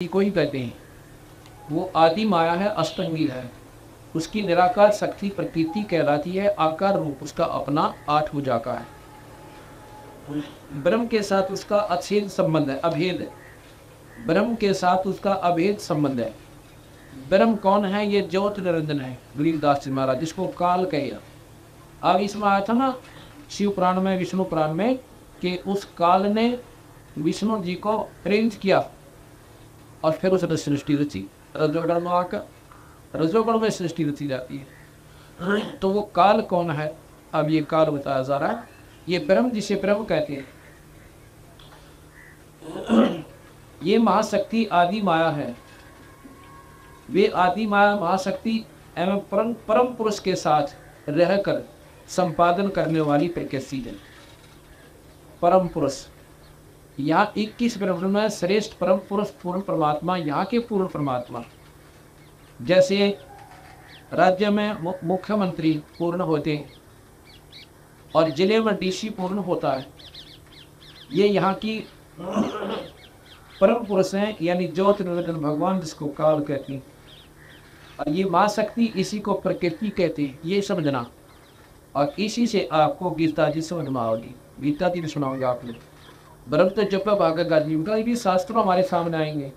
को ही कहते हैं। वो आदि माया है, अष्टंगी है। उसकी निराकार शक्ति प्रकृति कहलाती है। आकार रूप उसका अपना 8 भुजा का है। ब्रह्म के साथ उसका अछेद संबंध है, अभेद है। ब्रह्म के साथ उसका अभेद संबंध है। ब्रह्म कौन है? ये ज्योत निरंजन है, गरीबदास जी महाराज, जिसको काल कहे। अब इसमें आया था ना शिव पुराण में, विष्णु पुराण में, कि उस काल ने विष्णु जी को अरेंज किया और फिर उसने सृष्टि रची। रजोगुण में आकर रजोगुण में सृष्टि रची जाती है। तो वो काल कौन है? अब ये काल बताया जा रहा है। ये ब्रह्म, जिसे ब्रह्म कहते हैं, ये महाशक्ति आदि माया है। वे आदि माया महाशक्ति एवं परम पुरुष के साथ रहकर संपादन करने वाली प्रकृति है। परम पुरुष, यहाँ 21 ब्रह्म में श्रेष्ठ परम पुरुष पूर्ण परमात्मा, यहाँ के पूर्ण परमात्मा। जैसे राज्य में मुख्यमंत्री पूर्ण होते हैं और जिले में डीसी पूर्ण होता है, ये यहाँ की परम पुरुष हैं, यानी ज्योति निरंजन भगवान, जिसको काल कहते हैं। और ये माँ शक्ति, इसी को प्रकृति कहते हैं, ये समझना। और इसी से आपको गीता जी समझ में आओगी। गीता जी में सुनाओगे आपने। ब्रह्म तो जब भागेगा जी, उनका भी शास्त्र हमारे सामने आएंगे।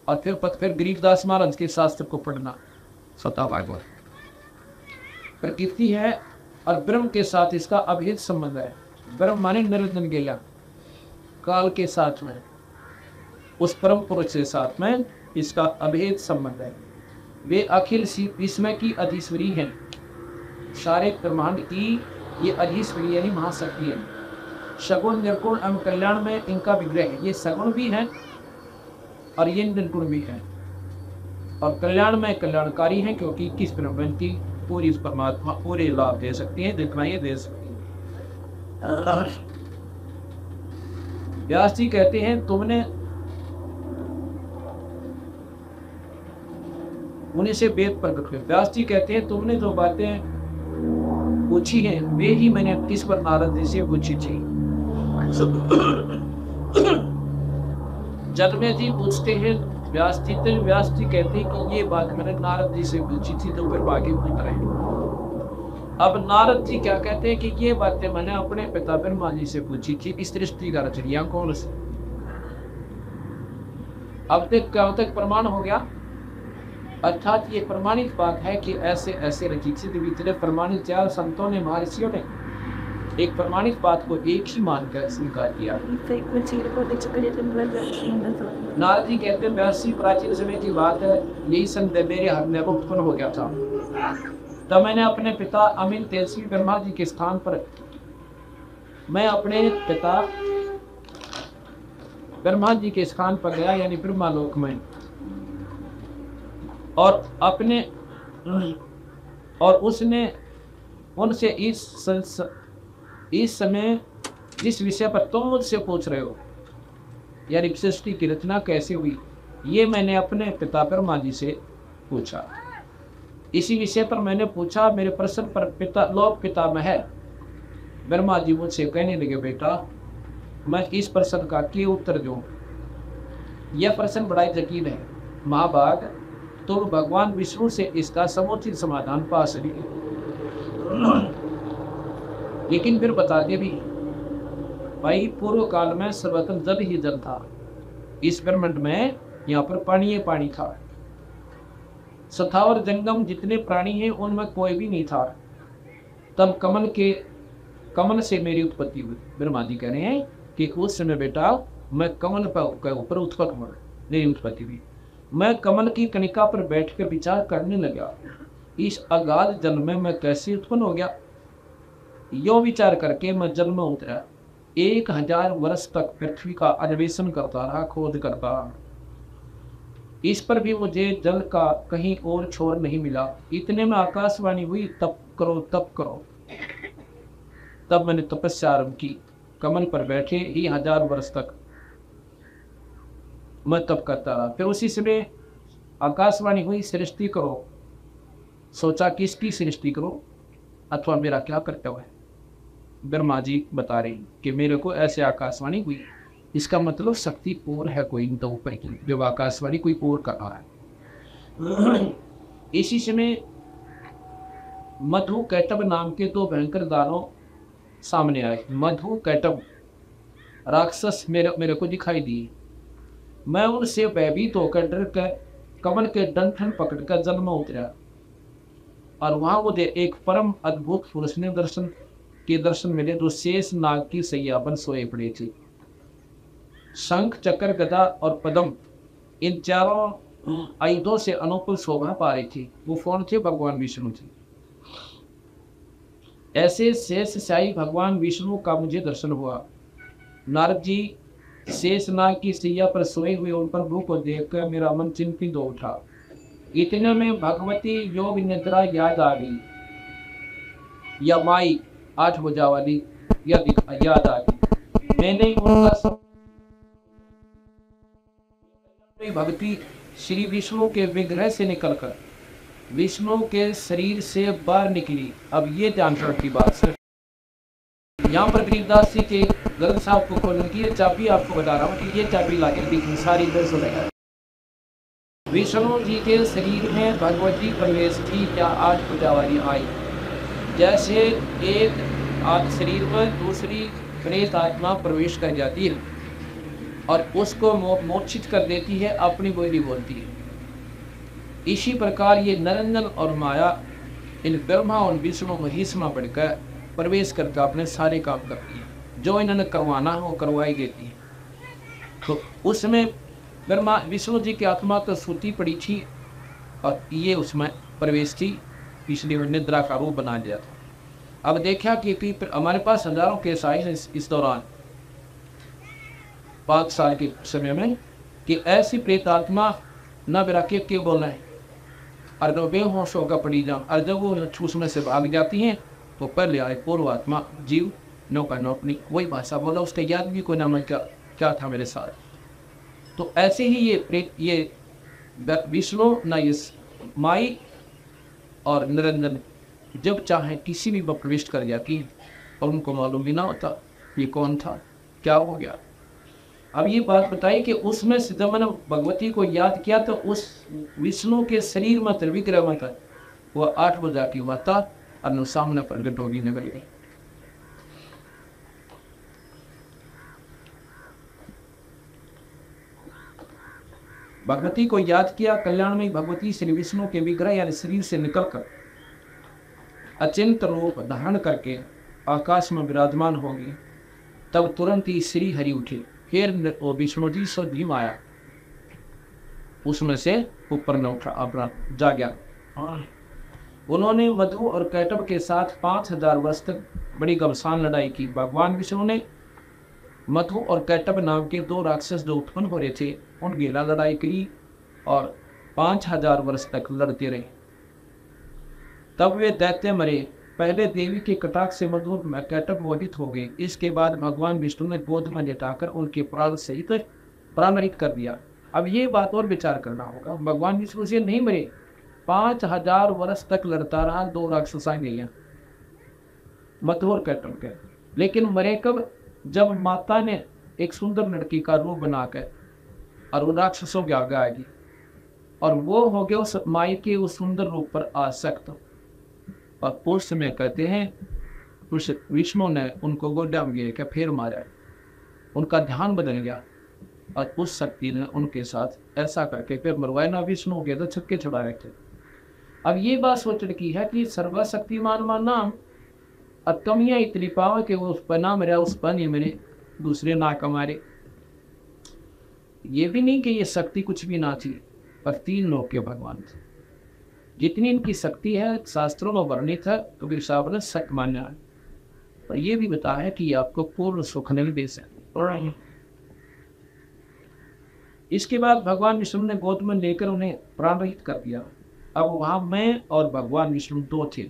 और फिर गरीबदास महाराज के शास्त्र को पढ़ना। स्वतः भागवत प्रकृति है और ब्रह्म के साथ इसका अभेद संबंध है। ब्रह्म माने निरंजन गया, काल के साथ में, उस परम पुरुष के साथ में इसका अभेद संबंध है। वे अखिल विस्मय की अधीश्वरी हैं। सारे ब्रह्मांड की ये अधीश्वरी यानी महाशक्ति है। सगुण निर्गुण एवं कल्याण में इनका विग्रह है। ये सगुण भी है और ये निर्गुण भी है, और कल्याण में कल्याणकारी है, क्योंकि किस ब्रह्मांड की पूरी परमात्मा पूरे लाभ दे सकती है, दिखलाइए दे सकती है। व्यास जी कहते हैं, तुमने उन्हीं से वेद प्रकट हुए। व्यास जी कहते हैं, तुमने जो बातें पूछी हैं वे ही मैंने किस पर नारद जी से पूछी थी। जन्मे जी पूछते हैं व्यास जी, तो व्यास जी कहते हैं कि ये बात मैंने नारद जी से पूछी थी, तो फिर बाकी पूछ रहे हैं। अब नारद जी क्या कहते हैं कि ये बातें मैंने अपने पिता ब्रह्मा जी से पूछी थी। इस सृष्टि का रचनिया कौन से? अब तक प्रमाण हो गया, अर्थात ये प्रमाणित बात है कि ऐसे ऐसे रचित वितरे प्रमाणित 4 संतों ने, महर्षियों ने एक प्रमाणित बात को एक ही मानकर स्वीकार किया। नारद जी कहते हैं, व्यासी प्राचीन समय की बात है, यही संदेह मेरे हर में उत्पन्न हो गया था। तब मैंने अपने पिता अमीन तेजस्वी ब्रह्मा जी के स्थान पर, मैं अपने पिता ब्रह्मा जी के स्थान पर गया, यानी ब्रह्मालोक में, और उसने उनसे इस समय जिस विषय पर तुम मुझसे पूछ रहे हो, यानी सृष्टि की रचना कैसे हुई, ये मैंने अपने पिता ब्रह्मा जी से पूछा। इसी विषय पर मैंने पूछा। मेरे प्रश्न पर लोक पितामह है ब्रह्मा जी मुझसे कहने लगे, बेटा मैं इस प्रश्न का क्या उत्तर दूं? यह प्रश्न बड़ा ही जटिल है महाभाग, तो भगवान विष्णु से इसका समुचित समाधान पा सके। लेकिन फिर बताते भी, भाई पूर्व काल में सर्वत्र जल ही जल था। इस ब्रह्मांड में यहाँ पर पानी पानी था। सथावर जंगम जितने प्राणी हैं उनमें कोई भी नहीं था। तब कमल से मेरी उत्पत्ति हुई। ब्रह्मा जी कह रहे हैं कि उस समय बेटा मैं कमल के ऊपर उत्पन्न हुआ, मेरी उत्पत्ति हुई। मैं कमल की कणिका पर बैठकर विचार करने लगा, इस अगाध जल में मैं कैसे उत्पन्न हो गया। यो विचार करके मैं जल में उतरा। 1000 वर्ष तक पृथ्वी का अन्वेषण करता रहा, खोज करता रहा। इस पर भी मुझे जल का कहीं और छोर नहीं मिला। इतने में आकाशवाणी हुई, तप करो तप करो। तब मैंने तपस्या आरंभ की। कमल पर बैठे ही 1000 वर्ष तक मैं तप करता रहा। फिर उसी समय आकाशवाणी हुई, सृष्टि करो। सोचा किसकी सृष्टि करो, अथवा मेरा क्या कर्तव्य है। ब्रह्मा जी बता रहे हैं कि मेरे को ऐसे आकाशवाणी हुई इसका मतलब शक्ति और है कोई तो ऊपर की, जो आकाशवाणी कोई और कर रहा है। इसी समय मधु कैटब नाम के दो भयंकर दानव सामने आए। मधु कैटब राक्षस मेरे मेरे को दिखाई दिए। मैं उनसे भयभीत होकर डर कर कमल के डंठल पकड़कर जल में उतरा, और वहां मुझे एक परम अद्भुत पुरुष ने दर्शन मिले, जो शेष नाग की सैया पर सोए पड़े थे। शंख चक्र गदा और पद्म इन चारों आयुधों से अनुकूल शोभा पा रही थी। वो कौन थे? भगवान विष्णु थे। ऐसे शेष शाही भगवान विष्णु का मुझे दर्शन हुआ। नारद जी शेषनाग की सैया पर सोए हुए उन प्रभु को देखकर मेरा मन चिंतित हो उठा। इतने में भगवती योग निद्रा याद आ गई, या माई 8 बजा वाली याद आ गई। मैंने उनका सब भक्ति श्री विष्णु के विग्रह से निकलकर विष्णु के शरीर से बाहर निकली। अब ये ध्यान रखने की बात सर, यहाँ पर गरीबदास जी के ग्रंथ साहब को खोलने की ये चाबी आपको बता रहा हूँ कि ये चाबी लाके देखिए सारी दर्श रहेगा। विष्णु जी के शरीर में भगवती प्रवेश की क्या 8 पूजा वाली आई। जैसे एक शरीर में दूसरी प्रेत आत्मा प्रवेश कर जाती है और उसको मोक्षित कर देती है, अपनी बोली बोलती है। इसी प्रकार ये निरंजन और माया इन ब्रह्मा और विष्णु महेश में बढ़कर प्रवेश करके अपने सारे काम करती है। जो इन्होंने करवाना है वो करवाई देती है। तो उसमें ब्रह्मा विष्णु जी की आत्मा तो सूती पड़ी थी और ये उसमें प्रवेश थी, इसलिए निद्रा का रूप बना दिया था। अब देखा कि हमारे पास हजारों केस आए इस दौरान 5 साल के समय में कि ऐसी प्रेत आत्मा न बिरा के बोलना है और जो बेहोश होकर पड़ी जाओ, और जब वो उसमें से भाग जाती हैं तो पहले आए पूर्व आत्मा जीव नौका नौकनी वही भाषा बोला, उसके याद भी कोई नाम क्या था मेरे साथ। तो ऐसे ही ये प्रेत ये विष्णु न इस माई और निरंजन जब चाहे किसी भी प्रविष्ट कर जाती है और उनको मालूम भी ना होता ये कौन था, क्या हो गया। अब ये बात बताई कि उसमें से जब मैंने भगवती को याद किया तो उस विष्णु के शरीर में त्रिविक्रम में था वो 8 बजा की माता और सामने प्रकट होगी निकल गई। भगवती को याद किया, कल्याण में भगवती श्री विष्णु के विग्रह यानी शरीर से निकलकर अचिंत रूप धारण करके आकाश में विराजमान होगी। तब तुरंत ही श्री हरि उठे, फिर वो विष्णु जी से भीम आया, उसमें से ऊपर न उठा, अपना जा गया। उन्होंने मधु और कैटब के साथ 5000 वर्ष तक बड़ी घमसान लड़ाई की। भगवान विष्णु ने मधु और कैटब नाम के 2 राक्षस जो उत्पन्न हो रहे थे उनकी लड़ाई की और 5000 वर्ष तक लड़ते रहे। तब वे दैत्य मरे। पहले देवी के कटाक्ष से मधु और कैटब मोहित हो गए। इसके बाद भगवान विष्णु ने गोद में लेटाकर उनके प्राण सहित प्राणरहित कर दिया। अब ये बात और विचार करना होगा, भगवान विष्णु से नहीं मरे, 5000 वर्ष तक लड़ता रहा 2 राक्षसाएं गई मधु और कैटब के। लेकिन मरे कब? जब माता ने एक सुंदर लड़की का रूप बनाकर और उन राक्षसों के आगे आएगी और वो हो गए उस माई के उस सुंदर रूप पर आसक्त। और उस समय कहते हैं उस विष्णु ने उनको गोड्डा में गिर के फिर मारा, उनका ध्यान बदल गया और उस शक्ति ने उनके साथ ऐसा करके फिर मरवाए ना विष्णु के तो छक्के छुड़ा रहे थे। अब ये बात सोचने की है कि सर्वशक्तिमान मान नाम और कमियाँ इतनी पावा कि वो उस पर ना मेरा उस पर नहीं मेरे दूसरे ना कमारे। ये भी नहीं कि ये शक्ति कुछ भी ना थी, पर 3 लोग के भगवान थे। जितनी इनकी शक्ति है शास्त्रों में वर्णित है तो भी साहब ने सत्य मान्या है, पर यह भी बताया है कि आपको पूर्ण सुख नहीं दे सकते। इसके बाद भगवान विष्णु ने गोद में लेकर उन्हें प्राण रहित कर दिया। अब वहां मैं और भगवान विष्णु 2 थे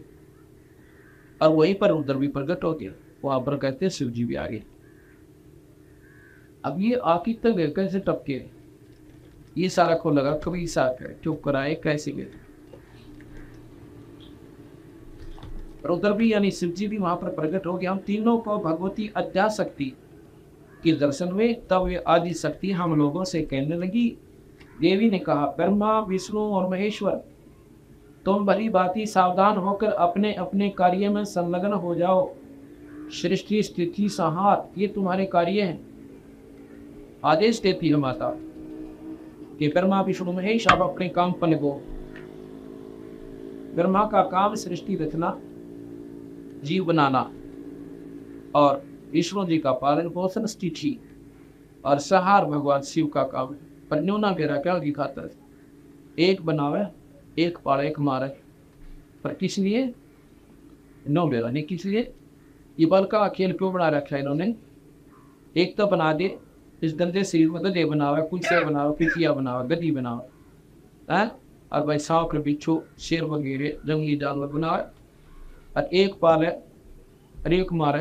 और वहीं पर रुद्र भी प्रकट हो गया। वहां पर कहते हैं शिव जी भी आ गए। अब ये आखिर तक कैसे टपके, ये सारा को लगा कभी साथ है चुप कराए कैसे गए। रुद्र भी यानी शिव जी भी वहां पर प्रकट हो गया। हम तीनों को भगवती अध्याशक्ति के दर्शन हुए, तब वे आदि शक्ति हम लोगों से कहने लगी। देवी ने कहा, ब्रह्मा विष्णु और महेश्वर, तुम भली भांति सावधान होकर अपने अपने कार्य में संलग्न हो जाओ। सृष्टि स्थिति संहार ये तुम्हारे कार्य हैं। आदेश देती है माता कि ब्रह्मा विष्णु महेश आप अपने काम पर लगो। ब्रह्मा का काम सृष्टि रचना, जीव बनाना, और विष्णु जी का पालन पोषण स्थिति, और संहार भगवान शिव का काम है। पर न्यूना मेरा क्या दिखाता है, एक बनावे एक पाले एक मारे। पर किस लिए? नो मेरा नहीं, किस लिए? ये बल का खेल क्यों बना रखा है इन्होंने? एक तो बना दे इस गंदे शरीर में गधे बनावे, कुत्ते बनावे, पिटिया बनावे, गधी बनावे है, और भाई सांप बिच्छू शेर वगैरह जंगली जानवर बनावे, और एक पाले और एक मारे।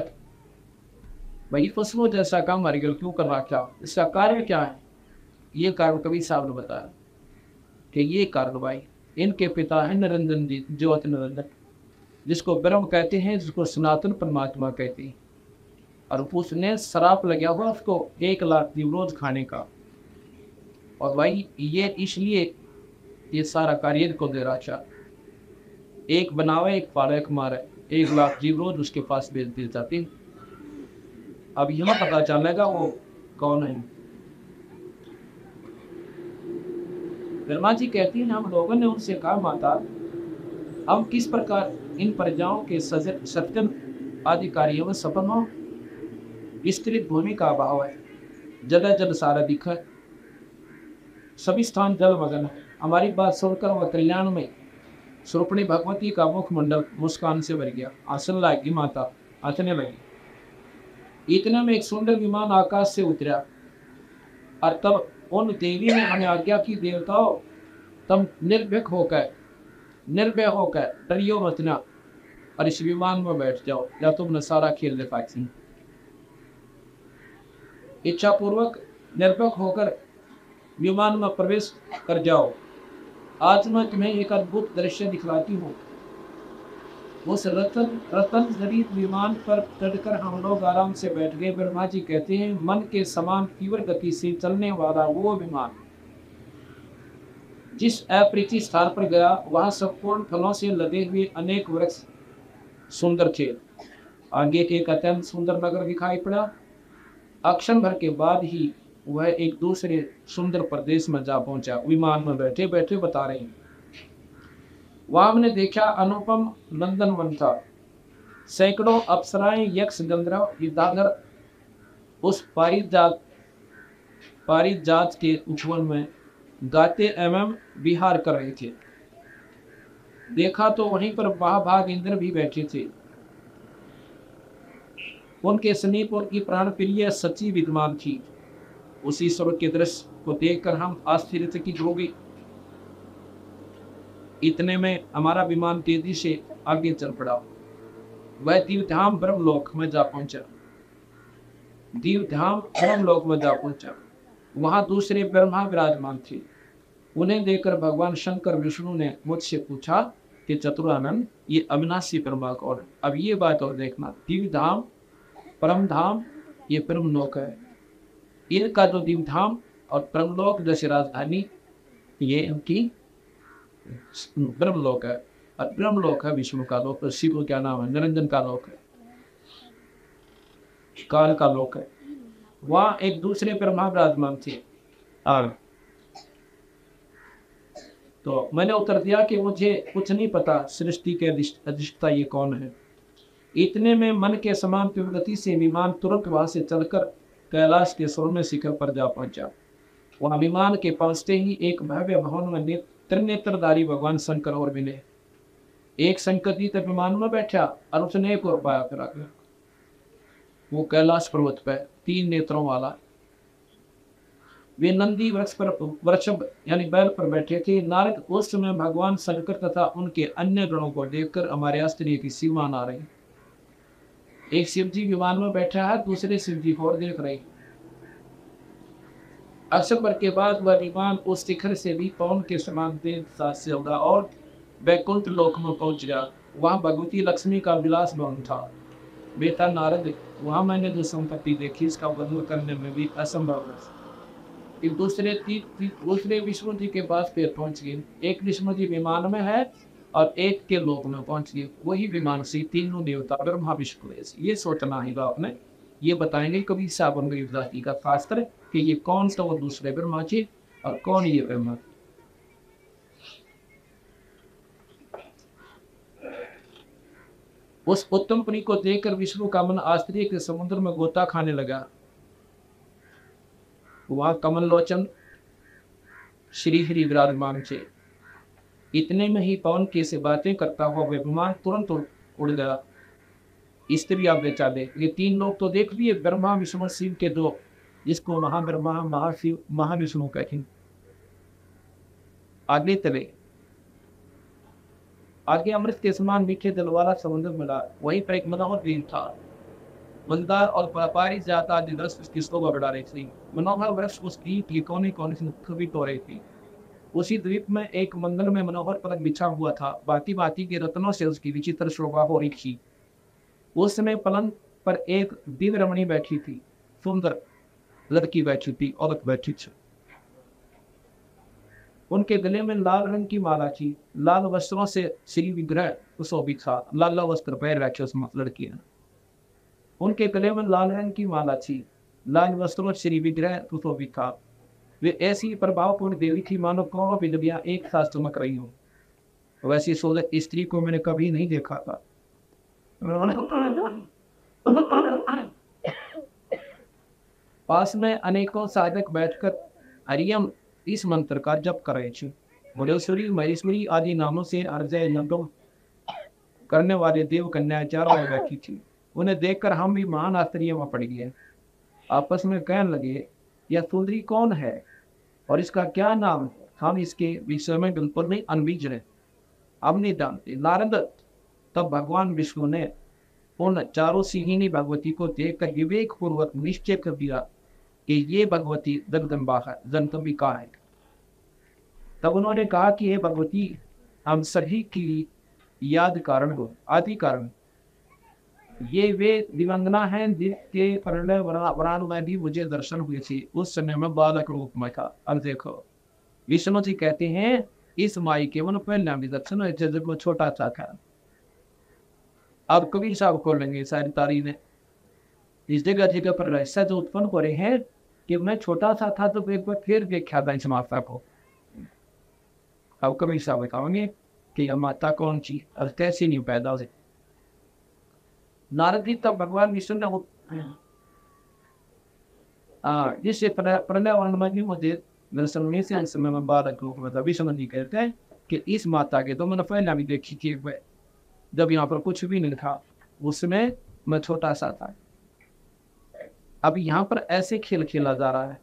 भाई फसलों जैसा काम हमारे घर क्यों कर रखा? इसका कार्य क्या है? ये कारण कवि साहब ने बताया कि ये कारण भाई इनके पिता है निरंजन जी, ज्योत निरंजन, जिसको ब्रह्म कहते हैं, जिसको सनातन परमात्मा कहते हैं। और उसने शराप लगा हुआ उसको 1 लाख दीव रोज खाने का। और भाई ये इसलिए ये सारा कार्य को दे रहा, एक बनावे एक पाले एक मारे, 1 लाख जीव रोज उसके पास भेज दिए जाते। अब यहाँ पता चलेगा वो कौन है। ब्रह्मा जी कहती हैं, हम लोगों ने उनसे कहा, माता हम किस प्रकार इन प्रजाओं के सज्जन आदि कार्यों में सफल हो? विस्तृत भूमि का अभाव है, जगह जल सारा दिखा, सभी स्थान जल मगन है। हमारी बात सुनकर वह कल्याण में स्वरूपणी भगवती का मुखमंडल मुस्कान से भर गया। आसन लगी माता, आसने लगी। इतने में एक सुंदर विमान आकाश से उतरा, और तब उन देवी ने हमें आज्ञा की, देवताओं तुम निर्भय होकर डरियो मत ना, और इस विमान में बैठ जाओ, या तुमने सारा खेल दिखाई। इच्छा पूर्वक निर्भय होकर विमान में प्रवेश कर जाओ। आज मैं तुम्हें एक अद्भुत दृश्य दिखलाती हूँ। उस रतन शरीर विमान पर चढ़कर हम लोग आराम से बैठ गए। ब्रह्मा जी कहते हैं, मन के समान तीव्र गति से चलने वाला वो विमान जिस अपरिचित स्थान पर गया, वहां संपूर्ण फलों से लदे हुए अनेक वृक्ष सुंदर थे। आगे एक अत्यंत सुंदर नगर दिखाई पड़ा। अक्षण भर के बाद ही वह एक दूसरे सुंदर प्रदेश में जा पहुंचा। विमान में बैठे बैठे बता रहे हैं, वहां हमने देखा अनुपम नंदन वन था। सैकड़ों अप्सराएं, यक्ष, गंधर्व, विद्याधर उस पारिजात के उपवन में गाते एवं विहार कर रहे थे। देखा तो वहीं पर महाभाग इंद्र भी बैठे थे। उनके समीप उनकी प्राण प्रिय सची विद्यमान थी। उसी स्वर्ग के दृश्य को देखकर हम आश्चर्यचकित हो गए। इतने में हमारा विमान तेजी से आगे चल पड़ा। वह दीवधाम ब्रह्मलोक में जा पहुंचा। वहां दूसरे ब्रह्मा विराजमान थे। उन्हें देखकर भगवान शंकर विष्णु ने मुझसे पूछा कि चतुरानंद, ये अविनाशी ब्रह्मा कौन है? अब ये बात और देखना, दीवधाम परम धाम ये ब्रह्मलोक है। इनका जो दीवधाम और ब्रह्मलोक जैसे राजधानी, ये इनकी ब्रह्मलोक है। और ब्रह्मलोक है विष्णु का लोक। शिव क्या नाम है? निरंजन का लोक है, काल का लोक है। वहां एक दूसरे ब्रह्मा विराजमान थे। और तो मैंने उत्तर दिया कि मुझे कुछ नहीं पता, सृष्टि के अधिष्ठता ये कौन है। इतने में मन के समान तीव्र गति से विमान तुरंत वहां से चलकर कैलाश के स्वर्ण शिखर पर जा पहुंचा। वहां विमान के पहुंचते ही एक भव्य भवन में त्रिनेत्रधारी भगवान शंकर और मिले। एक शंकर जी तक विमान में बैठा और उसने एक और पाया करा गया। वो कैलाश पर्वत पर 3 नेत्रों वाला, वे नंदी वृक्ष यानी बैल पर बैठे थे। नारद उस समय भगवान शंकर तथा उनके अन्य गणों को देखकर हमारे आश्चर्य की सीमा आ रही। एक शिव जी विमान में बैठा है, दूसरे शिव जी को और देख रहे। अक्षर भर के बाद वह विमान उस शिखर से भी पवन के समान तेज से होगा और वैकुंठ लोक में पहुंच गया। वहां भगवती लक्ष्मी का विलास भवन था। बेटा नारद, वहां मैंने जो संपत्ति देखी इसका वर्णन करने में भी असंभव है। फिर दूसरे विष्णु जी के पास फिर पहुंच गए। एक विष्णु जी विमान में है और एक के लोक में पहुंच गए। वही विमान से तीनों देवता ब्रह्मा विष्णु महेश। ये सोचना ही आपने। ये बताएंगे कभी सावन गरीबदासी का शास्त्र कि ये कौन सा वो दूसरे ब्रह्मा जी और कौन ये ब्रह्मा। उस उत्तम पुरी को देखकर विष्णु का मन आश्चर्य के समुद्र में गोता खाने लगा। वहां कमल लोचन श्री हरि विराजमान थे। इतने में ही पवन के से बातें करता हुआ वह विमान तुरंत उड़ गया। स्त्री आप बेचारे, ये तीन लोग तो देख लिए, ब्रह्मा विष्णु शिव के दो, जिसको महाब्रह्मा महाशिव महाविष्णु कहें। आगे चले। आगे अमृत के समान मीठे जल वाला समुद्र मिला। वहीं पर एक मनोहर द्वीप था। मंदार और व्यापारी जाता आदि दस किस्तों का बढ़ा रही थी। मनोहर वृक्ष उस द्वीप की कोने कोने से मुखबित हो रही थी। उसी द्वीप में एक मंदिर में मनोहर पलंग बिछा हुआ था। बाती बाती के रत्नों से उसकी विचित्र शोभा हो रही थी। उस समय पलंग पर एक दिव्य रमणी बैठी थी। सुंदर लड़की बैठी थी, औरत बैठी थी। उनके गले में लाल रंग की माला थी। लाल वस्त्रों से श्री विग्रह सुशोभित था। लाल वस्त्र पहन रखे उस लड़की ने। उनके गले में लाल रंग की माला थी। लाल वस्त्रों से श्री विग्रह सुशोभित था। वे ऐसी प्रभावपूर्ण देवी थी मानो कौनों विधवियां एक साथ चमक रही हो। वैसी सुंदर स्त्री को मैंने कभी नहीं देखा था। पास में अनेकों साधक बैठकर हरियम इस मंत्र का जप कर रहे थे। भुवनेश्वरी महेश्वरी आदि नामों से अर्जय नंदों करने वाले देव कन्या चारों में बैठी थी। उन्हें देखकर हम भी महान आश्चर्य में पड़ गए। आपस में कहने लगे, यह सुंदरी कौन है और इसका क्या नाम है? हम इसके विषय में बिल्कुल नहीं अनभिज्ञ हैं, हम नहीं जानते। नारद, तब भगवान विष्णु ने उन चारों सिंहिनी भगवती को देखकर विवेक पूर्वक निश्चय कर दिया कि ये भगवती जगदम्बा है, जगदम्बिका है। तब उन्होंने कहा कि ये भगवती हम सभी की याद कारण हो, आदि कारण। ये वे दिवंगना हैं जिसके परिणय वरान में भी मुझे दर्शन हुए थे। उस समय में बालक रूप में था। अब देखो, विष्णु जी कहते हैं इस माई के मन पहले भी दर्शन हुए थे जब वो छोटा सा था। अब कबीर साहब खोलेंगे सारी तारीफ इस जगह जगह पर रहस्य जो उत्पन्न हो रहे हैं कि मैं छोटा सा था तो एक बार फिर देखा था इस माता को। अब कबीर साहब बताओगे कि यह माता कौन सी और कैसे नहीं पैदा हुई। नारद जी तब भगवान विष्णु ने जिससे प्रणय वर्णन मुझे दर्शन में से समय में बालक रूप में विष्णु जी कहते हैं कि इस माता के तो मैंने पहले भी देखी थी जब यहाँ पर कुछ भी नहीं था, उसमें मैं छोटा सा था। अब यहाँ पर ऐसे खेल खेला जा रहा है,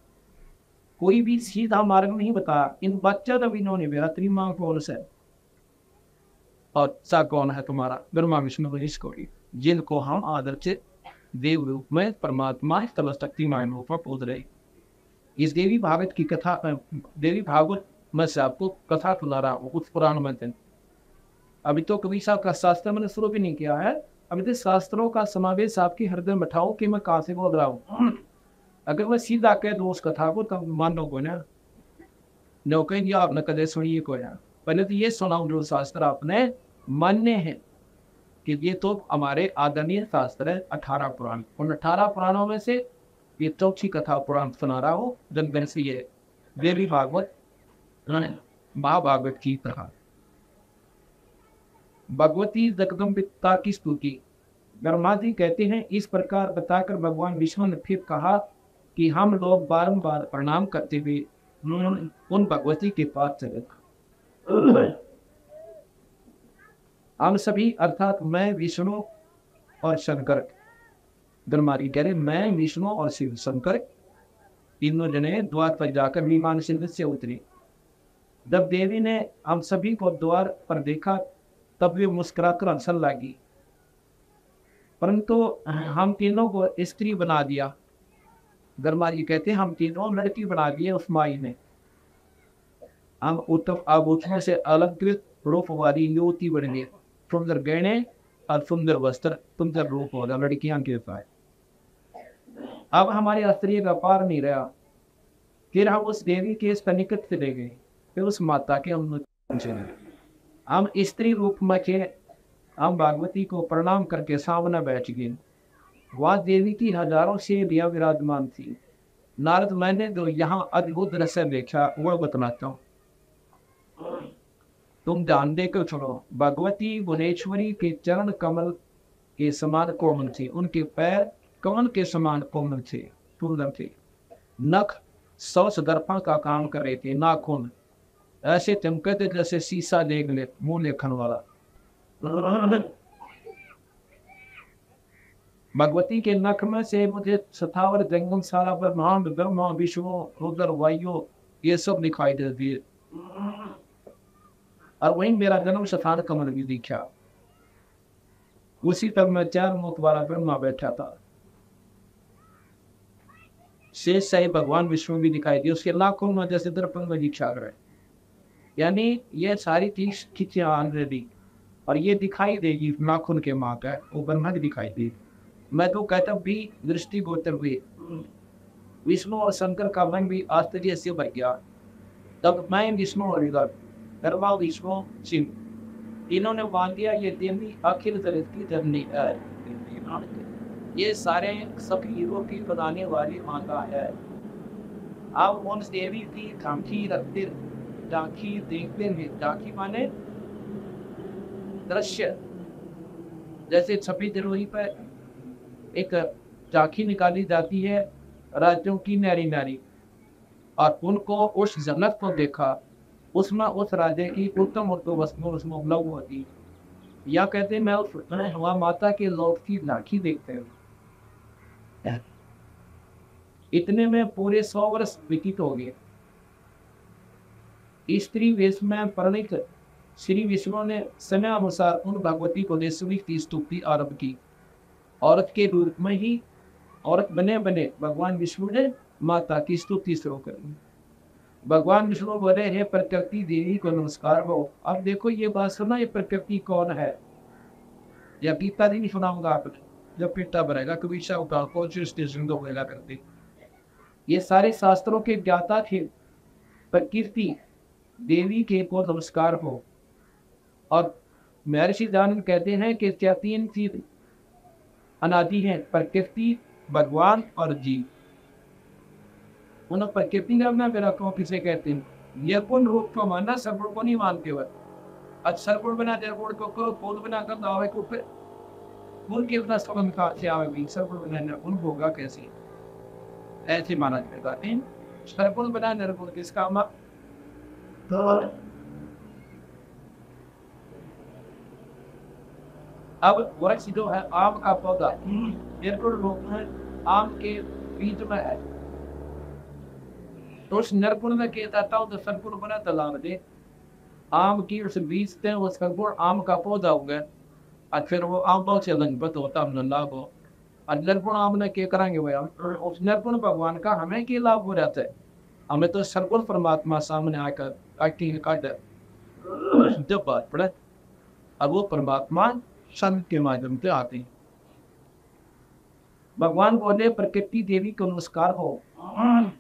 कोई भी सीधा मार्ग नहीं बताया। इन बच्चा तब इन्होंने मेरा त्रिमा कौन से और सा कौन है तुम्हारा ब्रह्मा विष्णु महेश कोई, जिनको हम आदर से देव रूप में परमात्मा शक्तिमान रूप में पूज रहे। इस देवी भागवत की कथा, देवी भागवत मैं से आपको कथा सुना रहा हूँ उस पुराण में। अभी तो कबीर साहब का शास्त्र मैंने शुरू भी नहीं किया है। अभी तो शास्त्रों का समावेश आपके हृदय में बैठाओ कि मैं कहाँ से बोल रहा हूँ। अगर मैं सीधा कह दूँ उस कथा को तब मान लो को ना कहेंगे आपने कदे सुनिए को ना। पहले तो ये सुनाऊं जो शास्त्र आपने मान्य है कि ये तो हमारे आदरणीय शास्त्र है 18 पुराण। उन 18 पुराणों में से ये चौथी कथा पुराण सुना रहा हूँ जन से ये देवी भागवत महाभागवत की कथा। भगवती जगदम्बिका की स्तुति। ब्रह्मा जी कहते हैं इस प्रकार बताकर भगवान विष्णु ने फिर कहा कि हम लोग बारंबार प्रणाम करते हुए उन भगवती के पास चले। हम सभी अर्थात मैं विष्णु और शंकर, ब्रह्मा जी कह रहे मैं विष्णु और शिव शंकर तीनों जने द्वार पर जाकर विमान से उतरे। जब देवी ने हम सभी को द्वार पर देखा तब वे मुस्कुराकर हंसने लगी, परंतु हम तीनों को स्त्री बना दिया। ब्रह्मा जी कहते हैं हम तीनों लड़की बना दिए उस माई ने। हम उत्तम आभूषणों से अलंकृत रूप वाली युवती बन गए। सुंदर गहने और सुंदर वस्त्र, सुंदर रूप होगा लड़कियां के पाए। अब हमारे स्त्री व्यापार नहीं रहा। फिर हम उस देवी के इस निकट से ले गए, फिर उस माता के हम स्त्री रूप में थे। हम भगवती को प्रणाम करके सामने बैठ गए। वह देवी की हजारों सेवियां विराजमान थी। नारद, मैंने जो यहाँ अद्भुत दृश्य देखा वो बतलाता हूँ, तुम ध्यान देकर सुनो। भगवती भुवनेश्वरी के चरण कमल के समान कोमल थे, उनके पैर कमल के समान कोमल थे, सुंदर थे। नख सौ दर्पण का काम कर रहे थे, नाखून ऐसे चमके थे जैसे शीशा देख ले मुंह लेखन वाला। भगवती के नख में से मुझे सतावर जंगम सारा ब्रह्मांड ब्रह्मा विष्णु रुद्र वायु ये सब दिखाई देती है। और वहीं मेरा जन्म स्थान कमल भी दिखा। उसी तक मैं 4 मुख वाला ब्रह्मा बैठा था। शेष साई भगवान विष्णु भी दिखाई दिए, उसके लाखों में जैसे दर्पण में दीक्षा रहे। यानी ये सारी चीज खींचे ऑलरेडी, और ये दिखाई देगी नाखून के माँ का, वो ब्रह्मा की दिखाई देगी। मैं तो कहता भी दृष्टि गोचर हुई। विष्णु और शंकर का मन भी आश्चर्य से भर गया। तब मैं विष्णु और ब्रह्मा विष्णु शिव इन्होंने मान दिया ये देवी अखिल जगत की जननी है, ये सारे सब हीरो की बनाने वाली माता है। अब उन देवी की झांकी रखते, झांकी देखते हैं। झांकी माने दृश्य, जैसे 26 जनवरी पर एक झांकी निकाली जाती है राज्यों की नारी नारी, और उनको उस जन्नत को देखा, उसमें उस राज्य की उत्तम वस्तु उसमें उपलब्ध होती। या कहते मैं उस वहाँ माता के लोक की झांकी देखते हैं। इतने में पूरे 100 वर्ष व्यतीत हो गए। स्त्री वेश में परिणित श्री विष्णु ने समय अनुसार उन भगवती को देशवी की स्तुति आरंभ की। औरत के रूप में ही औरत बने बने भगवान विष्णु ने माता की स्तुति शुरू कर दी। भगवान विष्णु बोले, हे प्रकृति देवी को नमस्कार हो। अब देखो ये बात सुना, ये प्रकृति कौन है? या गीता जी नहीं सुनाऊंगा आपने, जब पेटा भरेगा कभी स्टेशन को बोला करते। ये सारे शास्त्रों के ज्ञाता थे। प्रकृति देवी के को नमस्कार हो। और महर्षि दानव कहते हैं कि 3 चीज अनादि है, प्रकृति, भगवान और जीव। उन प्रकृति का मैं मेरा कौन किसे कहते हैं, निर्गुण रूप को मानना, सगुण को नहीं मानते हुए। आज सगुण बना निर्गुण को बोध बना कर दावे को फिर गुण के अपना समझ का से आवे भी सगुण बना निर्गुण होगा कैसे, ऐसे माना जाता है। सगुण बना निर्गुण किसका मत तो अब वृक्ष जो है आम का पौधा निर्गुण रूप में आम के बीज में है, तो उस निर्गुण में कहता हूँ तो सदगुण बना तालाब दे। आम की उस बीज से वो सदगुण आम का पौधा हो गया, और फिर वो आम बहुत से लंबत होता हम लाभ हो। और निर्गुण आम ने क्या करेंगे वो, उस निर्गुण भगवान का हमें क्या लाभ हो जाता है? हमें तो सदगुण परमात्मा सामने आकर काटी काट जब बात पड़े, अब वो परमात्मा संत के माध्यम से आते हैं। भगवान बोले, प्रकृति देवी को नमस्कार हो,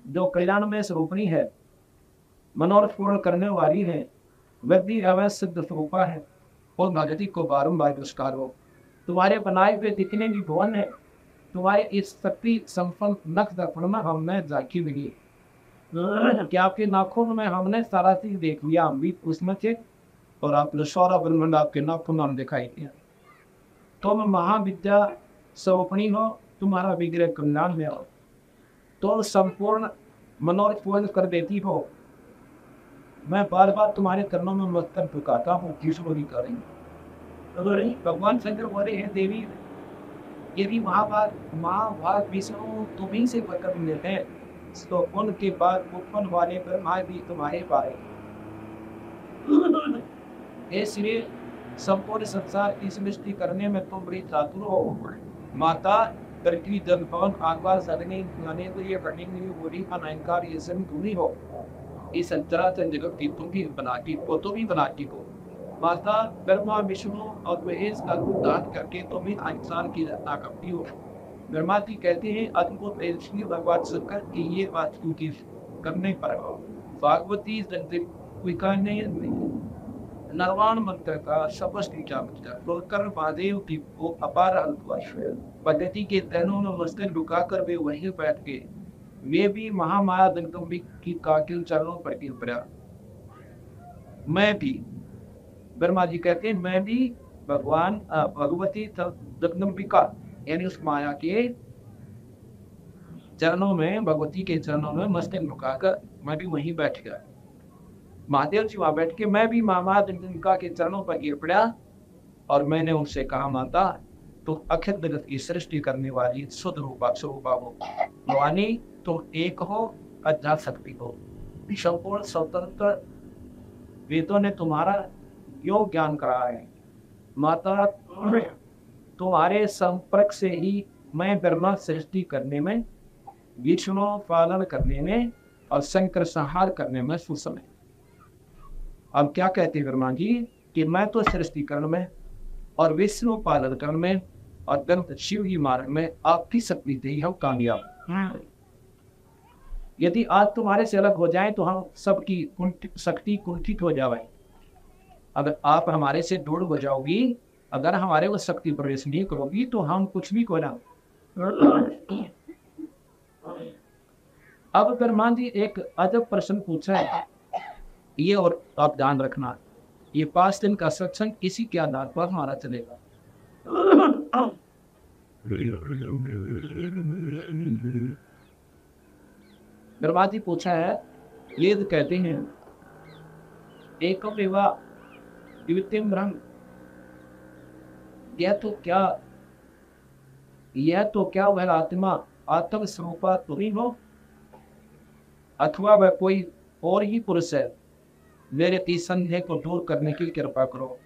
जो कल्याण में स्वरूपणी है, मनोरथ पूर्ण करने वाली है, व्यक्ति अवश्य सिद्ध स्वरूपा है, और भगवती को बारंबार नमस्कार हो। तुम्हारे बनाए हुए जितने भी भवन है, तुम्हारे इस शक्ति संपन्न नख दर्पण में हमने झांकी मिली। क्या आपके नाखून में हमने सारा चीज देख लिया, हम भी उसमें थे, और आप सारा ब्रह्मांड आपके नाखून हम दिखाई दिया। तुम महाविद्या स्वरूपणी हो, तुम्हारा विग्रह कल्याण में हो, तो संपूर्ण मनोरथ पूर्ण कर देती हो। मैं बार बार तुम्हारे चरणों में मस्तक झुकाता हूँ, ईश्वरी करेंगे। भगवान शंकर बोले, हैं देवी, यदि महाभारत विष्णु तुम्ही से बरकत मिलते हैं, तो उनके बाद उत्पन्न वाले ब्रह्मा भी तुम्हारे पाए। इसलिए संपूर्ण संसार की सृष्टि करने में तुम बड़ी चातुर हो। माता पृथ्वी जल पवन आकाश अग्नि गाने तो ये बढ़ेंगे बोली अनंकार ये सब तुम ही हो। इस चराचर जगत की तुम ही बनाती हो, तुम ही बनाती हो। माता ब्रह्मा विष्णु और महेश का रूप धारण करके तुम भी इंसान की रचना करती हो। ब्रह्मा जी कहते हैं अद्भुत तेजस्वी भगवान शंकर की ये बात की करने पर भागवती स्वीकार ने नरवाण मंत्र का सबस नीचा मिलता बोलकर महादेव की वो अपार अल्पवश पद्धति के तहनों में मस्तक झुकाकर वे वहीं बैठ गए। वे भी महामाया जगदम्बी की काकिल चरणों पर गिर पड़ा। मैं भी ब्रह्मा जी कहते हैं मैं भी भगवान भगवती जगदम्बिका यानी उस माया के चरणों में भगवती के चरणों में मस्तक झुकाकर मैं भी वहीं बैठ गया। महादेव जी वहां बैठ के मैं भी मामा जगदम्बिका के चरणों पर गिर पड़ा और मैंने उनसे कहा माता तो अखिल जगत की सृष्टि करने वाली शुद्ध रूपा स्वरूपा हो भवानी तुम एक हो अजा शक्ति हो संपूर्ण स्वतंत्र वेदों ने तुम्हारा योग ज्ञान करा है। माता तुम्हारे संपर्क से ही मैं ब्रह्मा सृष्टि करने में विष्णु पालन करने में और शंकर संहार करने में सुसमय। अब क्या कहते हैं ब्रह्मा जी कि मैं तो सृष्टिकरण में और विष्णु पालन करण में और ग्रंथ शिव ही मार्ग में आपकी शक्ति दे हम कामयाब। यदि आज तुम्हारे से अलग हो जाए तो हम सबकी शक्ति कुंठित हो जाए। अगर आप हमारे से दूर हो जाओगी अगर हमारे वो शक्ति प्रवेश नहीं करोगी तो हम कुछ भी को ना। अब ब्रह्मा जी एक अजब प्रश्न पूछा है ये और आप ध्यान रखना ये 5 दिन का सत्संग इसी के आधार पर हमारा चलेगा। ब्रह्मा जी पूछा है ये कहते हैं एकम विवाह द्वितीयम ब्रह्म यह तो क्या वह आत्मा आत्म स्वरूपा तुम हो अथवा वह कोई और ही पुरुष है। मेरे इस संदेह को दूर करने की कृपा करो।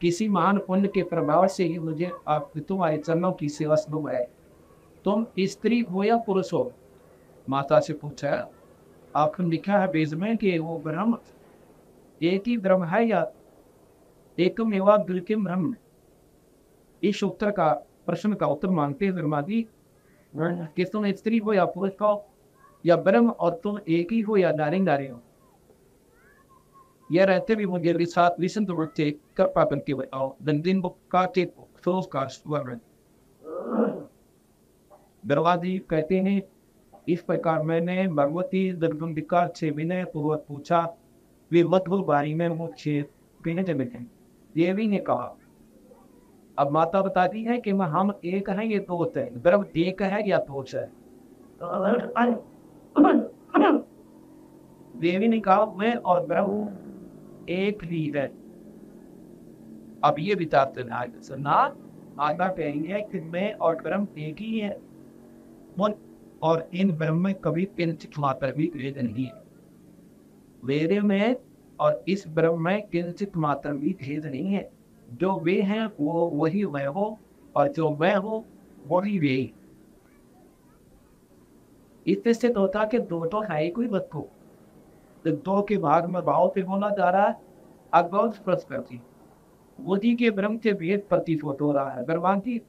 किसी महान पुण्य के प्रभाव से ही मुझे आप तुम्हारे चरणों की सेवा सुलभ है। तुम स्त्री हो या पुरुष हो। माता से पूछा आपने लिखा है वेद में कि वो ब्रह्म एक ही ब्रह्म है या एकम एवा द्वितीयम ब्रह्म। इस उत्तर का प्रश्न का उत्तर मांगते हैं ब्रह्मा जी कि तुम स्त्री हो या पुरुष हो या ब्रह्म और तुम एक ही हो या नारी नारी हो। यह रहते भी मुझे साथ लिसन तो रखते कृपा करके बताओ दिन का ब्रह्मा जी कहते हैं इस प्रकार मैंने भगवती जगदम्बिका से विनय पूर्वक पूछा। वे मधुर बारी में मुझे कहने चले थे। देवी ने कहा अब माता बताती है कि हम एक हैं ये दो है ब्रह्म एक है या दो है। देवी ने कहा मैं और ब्रह्म एक ही है। अब ये विचारते ना माता कहेंगे कि मैं और ब्रह्म एक ही है और इन ब्रह्म में कभी किंचित मात्र भी भेद नहीं है। मेरे में और इस ब्रह्म में किंचित मात्र भी भेद नहीं है। जो वे हैं वो वही मैं हो और जो मैं हूँ वही वे। इससे सिद्ध होता कि दो तो है ही कोई वस्तु तो दो के भाग में भाव से होना जा रहा है। अगौत प्रति बुद्धि के ब्रह्म से भेद प्रतीत हो रहा है। भगवान की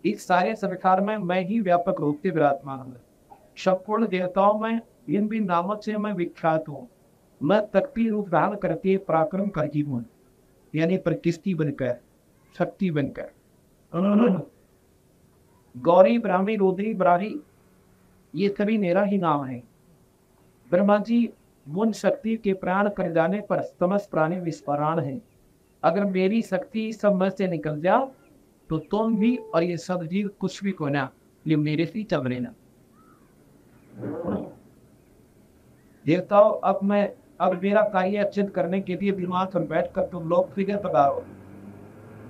इस सारे संसार में मैं ही व्यापक रूप से विराजमान हूँ। संपूर्ण देवताओं में इन भी नामों से मैं विख्यात हूँ। मैं शक्ति रूप धारण करके पराक्रम करती हूँ यानी प्रतिष्ठि बनकर शक्ति बनकर। गौरी ब्राह्मी रुद्री ब्राही ये सभी मेरा ही नाम है। ब्रह्मा जी मुन शक्ति के प्राण कर जाने पर समस्त प्राणी विस्फोरण है। अगर मेरी शक्ति सब में से निकल जाओ तो तुम भी और ये सब जीव कुछ भी को ना ये मेरे से चल रहे ना। देवताओं अब मेरा कार्य अच्छित करने के लिए दिमाग पर बैठकर तुम लोग फिक्र पकाओ।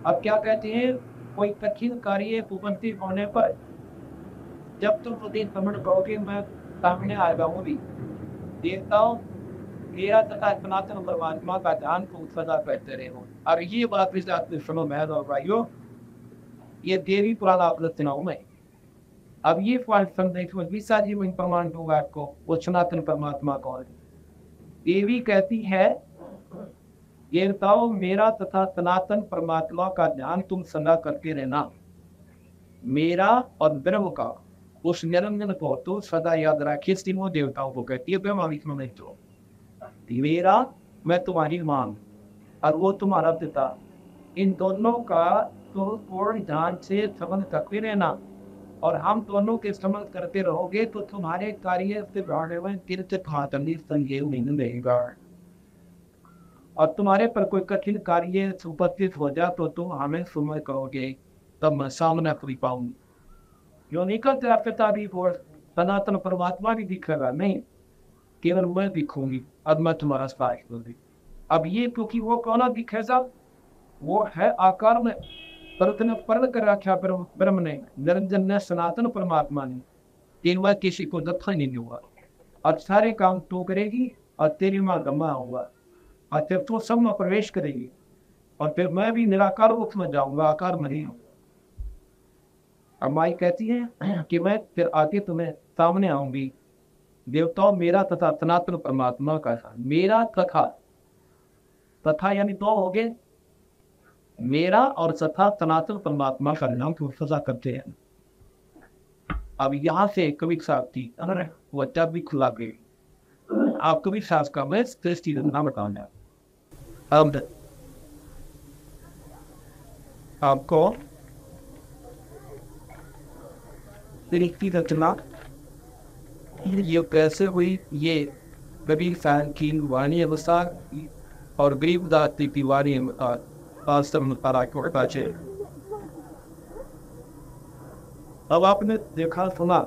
अब क्या कहते हैं कोई कठिन कार्य उपलब्धि होने पर जब तुम मुझे समझ पाओगे मैं सामने आएगा वो भी। देवताओं मेरा तथा सनातन परमात्मा का ध्यान को सदा करते रहे हो। और ये बात सुनो मैं और भाइयों ये देवी पुराण आलोचनाओं में अब ये संदेश जी में प्रमाण दूंगा आपको वो सनातन परमात्मा कौन है। देवी कहती है ये बताओ, मेरा तथा सनातन परमात्मा का ध्यान तुम सदा करते रहना। मेरा और ब्रह्म का, उस निरंजन को तो सदा याद रखिए। तीनों देवताओं को कहती है ब्रह्मा विष्णु महेश्वर। मेरा, मैं तुम्हारी मां और वो तुम्हारा पिता, इन दोनों का तो पूर्ण ध्यान से श्रवण करते रहना। और हम दोनों के श्रवण करते रहोगे तो तुम्हारे कार्य से बढ़ने में तीर्थ खातनी संदेह नहीं रहेगा। और तुम्हारे पर कोई कठिन कार्य उपस्थित हो जाए तो तुम हमें सुमय करोगे, तब मैं सामना कर पाऊंगी। जो निकलते आपके तारीफ और सनातन परमात्मा भी दिखेगा नहीं, केवल मैं दिखूंगी और मैं तुम्हारा साथ दूंगी। अब ये क्योंकि वो कौन दिखेगा, वो है आकार में परतन पर्ण कर रखा ब्रह्म ने, निरंजन ने, सनातन परमात्मा ने। तीनवा किसी को दत्था नहीं हुआ और सारे काम तू करेगी और तेरी माँ गम्मा होगा और फिर तो सब में प्रवेश करेगी और फिर मैं भी निराकार रूप में जाऊंगा, आकार में नहीं हूँ। अब माई कहती है कि मैं फिर आके तुम्हें सामने आऊंगी। देवताओं, मेरा तथा सनातन परमात्मा का था। मेरा तथा, तथा यानी दो हो गए, मेरा और तथा सनातन परमात्मा का नाम को सजा करते हैं। अब यहाँ से कवि साहब की वजह भी खुला गई। आप कवि साहब का मैं सृष्टि नाम बताऊंगा। अब आपको सृष्टि रचना ये कैसे हुई, ये कबीर साहब की वाणी अनुसार और गरीबदास जी की वाणी अनुसार। अब आपने देखा सुना,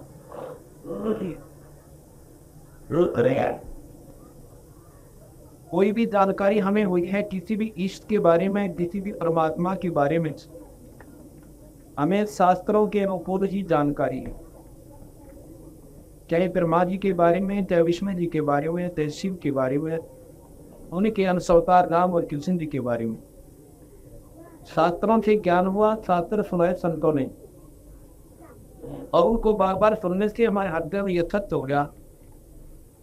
कोई भी जानकारी हमें हुई है किसी भी इष्ट के बारे में, किसी भी परमात्मा के बारे में, हमें शास्त्रों के अनुकूल ही जानकारी है। चाहे ब्रह्मा जी के बारे में, चाहे विष्णु जी के बारे में, चाहे शिव के बारे में, उनके अनुसार राम और कृष्ण जी के बारे में शास्त्रों से ज्ञान हुआ। शास्त्र सुनाए संतों ने और उनको बार बार सुनने से हमारे हृदय में यह सत्य हो गया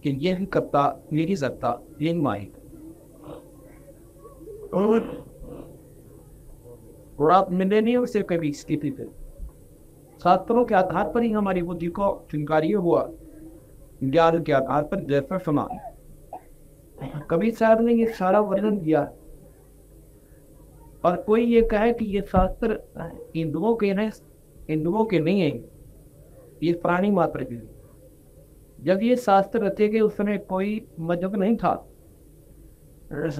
कि ये ही करता, ये ही सकता, ये माई। और आप मिले नहीं उसे कभी स्थिति पे। शास्त्रों के आधार पर ही हमारी बुद्धि को चिंगारी हुआ, ज्ञान के आधार पर जैसा सुना। कभी साहब ने ये सारा वर्णन किया और कोई ये कहे कि ये शास्त्र हिंदुओं के हैं, हिंदुओं के नहीं है, ये प्राणी मात्र के। जब ये शास्त्र रचे गए उस समय कोई मजहब नहीं था,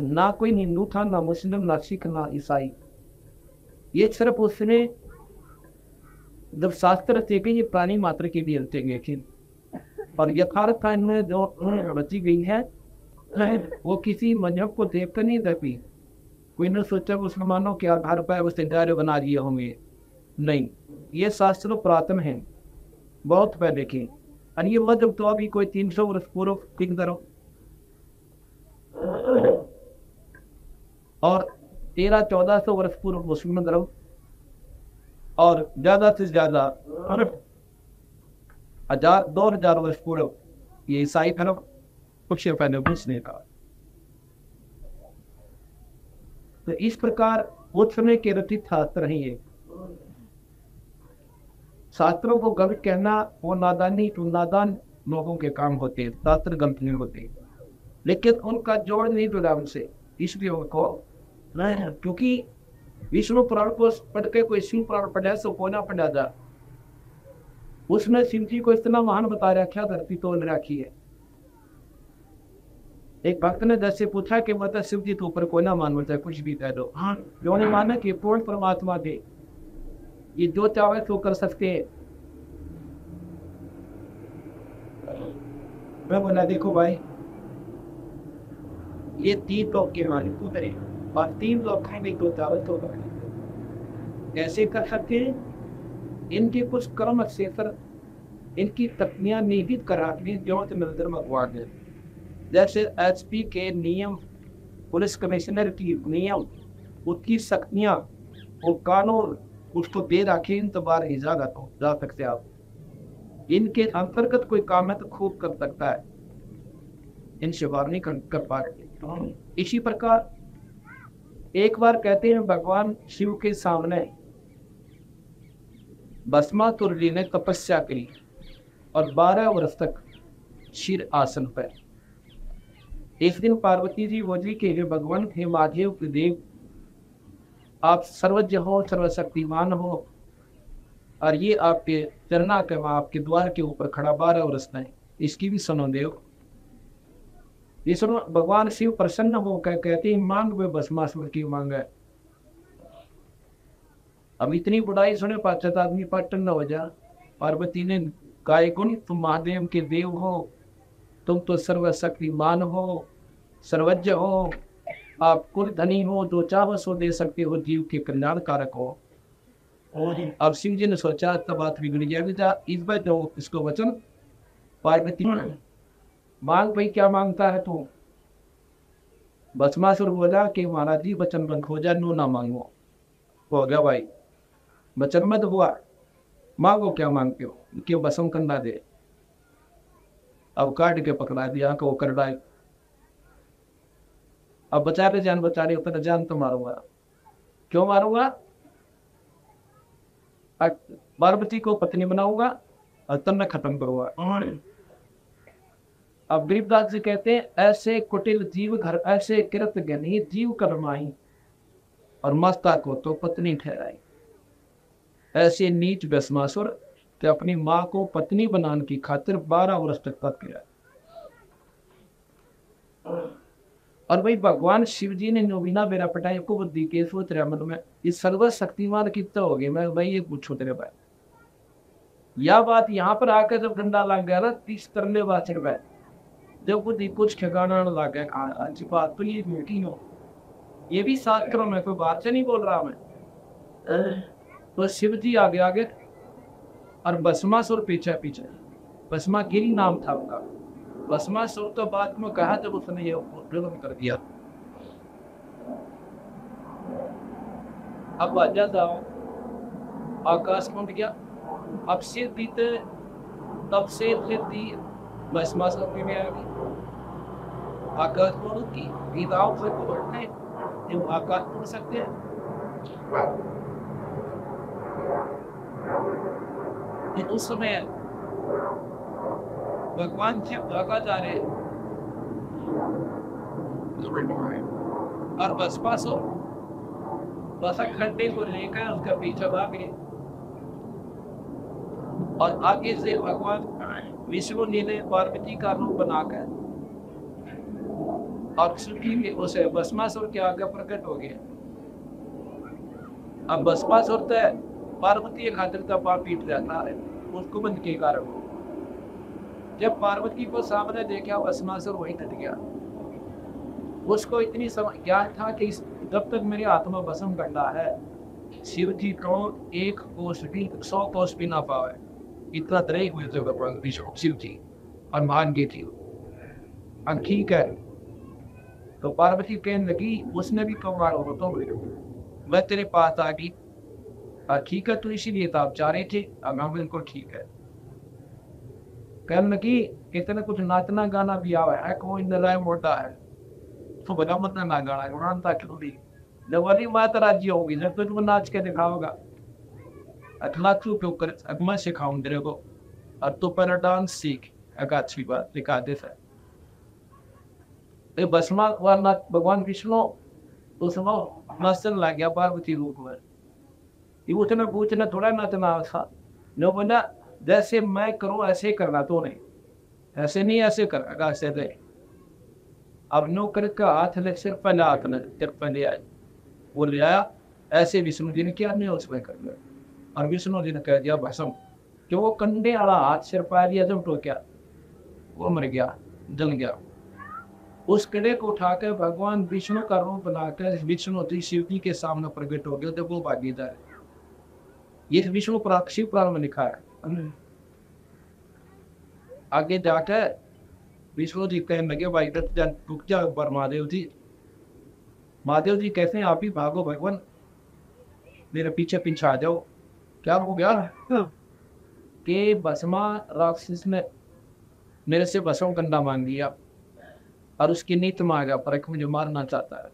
ना कोई हिंदू था, ना मुस्लिम, ना सिख, ना ईसाई। ये सिर्फ उसने जब शास्त्र रचे गए ये प्राणी मात्र के लिए रचे गए थे। और यथार्थ में जो रची गई है वो किसी मजहब को देखकर नहीं रखी। कोई ने सोचा मुसलमानों के आधार पर उसे डायरे बना दिए होंगे, नहीं। ये शास्त्र पुरातन है, बहुत पहले के। और ये मजहब तो अभी कोई 300 वर्ष पूर्व ठीक करो और 1300-1400 वर्ष पूर्व मुस्लिम धर्म और ज्यादा से ज्यादा 1000-2000 वर्ष पूर्व ये ईसाई धर्म कुछ पहले घुसने का। तो इस प्रकार उस समय के रचित शास्त्र ही है। शास्त्रों को गलत कहना वो नादानी, तो नादान लोगों के काम होते, शास्त्र गलत नहीं होते, लेकिन उनका जोड़ नहीं जुड़ा उनसे, इसलिए उनको नहीं। क्योंकि विष्णु पुराण को पढ़ के कोई शिव पुराण पढ़ा सो को ना पढ़ा जा, उसमें शिव जी को इतना महान बता रखा, धरती तोड़ रखी है। एक भक्त ने जैसे पूछा कि मतलब शिव जी तो ऊपर कोई ना मान है, कुछ भी कह दो। हाँ, जो ने माना कि पूर्ण परमात्मा थे, ये जो चाहे तो कर सकते हैं। मैं बोला देखो भाई, ये 3 लोग के मालिक उतरे और 3 लोग खाएंगे तो चावल तो कैसे कर सकते हैं। इनके कुछ कर्म से इनकी तकनियां निहित करा के जो नजर मंगवा दे। जैसे एसपी के नियम, पुलिस कमिश्नर की नियम, उसकी शक्तियां, वो कानून उसको दे रखे, इन तो बार ही जा सकते आप। इनके अंतर्गत कोई काम है तो खूब कर सकता है, इनसे बार नहीं कर पाते। इसी प्रकार एक बार कहते हैं भगवान शिव के सामने भस्मासुर जी ने तपस्या की और 12 वर्ष तक शिर आसन पर। एक दिन पार्वती जी बोली कि हे भगवान, हे महादेव के देव, आप सर्वज्ञ हो, सर्वशक्तिमान हो, और ये आपके चरना के आपके द्वार के ऊपर खड़ा 12 वर्ष नहीं, इसकी भी सुनो देव। ये सुनो। भगवान शिव प्रसन्न होकर कहते हैं मांग वे भस्मासुर की मांग है। अब इतनी बुढ़ाई सुने पाश्चात आदमी पट्टन न हो जा। पार्वती ने गाय गुण, तुम महादेव के देव हो, तुम तो सर्वशक्तिमान हो, सर्वज्ञ हो, आप कुल धनी हो, जो चाहो सो दे सकते हो, जीव के कल्याण कारक हो। और अब शिव जी ने सोचा तब बात बिगड़ गया। इस बार जो इसको वचन पार्वती मांग, भाई क्या मांगता है तू? भस्मासुर बोला कि महाराज जी वचन बंद हो जा, नो ना मांगो। हो गया भाई, वचन मत हुआ, मांगो क्या मांगते हो, क्यों भस्म करना दे। अब काट के पकड़ा दिया को कर डाल। अब बचा रहे जान, बचा रहे उतना जान तो मारूंगा। क्यों मारूंगा? पार्वती को पत्नी बनाऊंगा और तब खत्म करूंगा। अब गरीबदास जी कहते हैं ऐसे कुटिल जीव घर, ऐसे कृत ज्ञानी जीव कर्माई, और मस्ता को तो पत्नी ठहराई। ऐसे नीच भस्मासुर ते अपनी माँ को पत्नी बनाने की खातिर 12 वर्ष तक तप किया। और भाई भगवान शिव जी ने बिना मेरा पटाई को बुद्धि के सोच रहा मन में, इस सर्वशक्तिमान कितना हो गया। मैं भाई ये पूछू तेरे भाई, यह बात यहाँ पर आकर जब डंडा लग गया ना 30 तरले बाचर में, जब बुद्धि कुछ ठिकाना लग गया। अच्छी बात तो ये बेटी हो, ये भी शास्त्रों में, कोई बात से नहीं बोल रहा मैं। तो शिव जी आगे आगे और भस्मासुर पीछे पीछे। भस्मागिरी नाम था उनका। भस्मासुर तो बाद में कहा जब उसने ये जुल्म कर दिया। अब आजा जाओ, आकाश में उठ गया। अब सिर बीते, तब से दी भस्मासुर में आ गई। आकाश में उठ की गीताओं से को बढ़ने जो आकाश में उड़ सकते हैं। उस समय भगवान शिव भागा जा रहे और भस्मासुर बसक खड्डे को लेकर उसका पीछे भागे। और आगे से भगवान विष्णु जी ने पार्वती का रूप बनाकर और सुखी उसे भस्मासुर के आगे प्रकट हो गए। अब भस्मासुर तो पार्वती खातिर का पाप पीट जाता है, उसको बंद के कारण जब पार्वती को सामने देखा भस्मासुर वही डट गया। उसको इतनी ज्ञान था कि जब तक मेरी आत्मा भस्म करना है, शिव जी को 1 कोस भी 100 कोस भी ना पावे, इतना तरह हुए थे शिव जी और मान गई थी। अब ठीक है, तो पार्वती कहने लगी, उसने भी कमाल हो तो मैं तेरे पास आ गई। ठीक है, तो इसीलिए तो आप चाह रहे थे। अब हाँ बिल्कुल ठीक है। कहने लगी इतने कुछ नाचना गाना भी आवा है, कोई नलाय मोटा है तो बड़ा मत ना गाना गाना क्यों भी नवली माता राज्य होगी जब तुझको नाच के दिखाओगा। अखला तू क्यों कर, मैं सिखाऊं तेरे को, और तू पहले डांस सीख। एक अच्छी बात दिखा दे सर। भस्मा भगवान विष्णु तो सुनो नाचने लग गया पार्वती रूप में। ये उतना पूछना थोड़ा नाचना था, न बोला जैसे मैं करूं ऐसे करना, तो नहीं ऐसे नहीं, ऐसे कर ऐसे दे। अब नो कर का हाथ ले, सिर पहले हाथ ने सिर पहले आए, वो ले आया ऐसे। विष्णु जी ने क्या नहीं उसमें कर लिया, और विष्णु जी ने कह दिया भस्म। कि वो कंडे वाला हाथ सिर पा लिया जब तो क्या वो मर गया, जल गया। उस कड़े को उठाकर भगवान विष्णु का रूप बनाकर विष्णु जी शिव जी के सामने प्रकट हो गया। जब वो भागीदार, ये विष्णु शिव पुराण में लिखा है। आगे जाकर विष्णु जी कहने लगे, भाई रुक जा पर महादेव जी। महादेव जी कहते हैं आप ही भागो भगवान, मेरे पीछे पीछे आ जाओ। क्या हो गया कि भस्मा राक्षस ने मेरे से भस्म करना मांग लिया और उसकी नीत में आ गया, पर मुझे मारना चाहता है।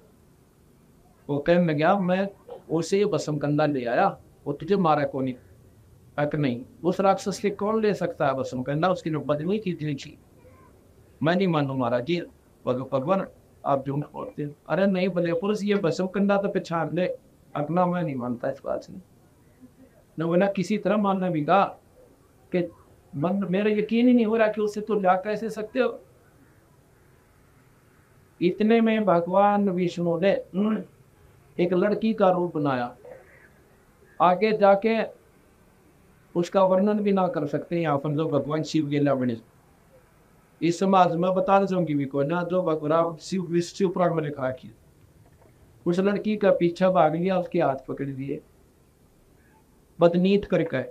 वो कहने लगा मैं उसे भस्म कंधा ले आया, वो तुझे मारा कौन नहीं? नहीं, उस राक्षस से कौन ले सकता है भस्म कंधा? उसकी जो बदली थी, मैं नहीं मानू महाराज जी। भगवान आप झूठ बोलते हैं। अरे नहीं भले पुरुष, ये भस्म कंधा तो पहचान ले। अपना मैं नहीं मानता इस बात से। न बोला किसी तरह मानना भी कहा कि मन मेरा यकीन ही नहीं हो रहा कि उससे तो ला कैसे सकते हो। इतने में भगवान विष्णु ने एक लड़की का रूप बनाया। आगे जाके उसका वर्णन भी ना कर सकते यहाँ पर जो भगवान शिव के बने। इस समाज में बता दूंगी भी को ना, जो भगवान शिव पुराण में लिखा कि उस लड़की का पीछा भाग लिया, उसके हाथ पकड़ दिए, बदनीत करके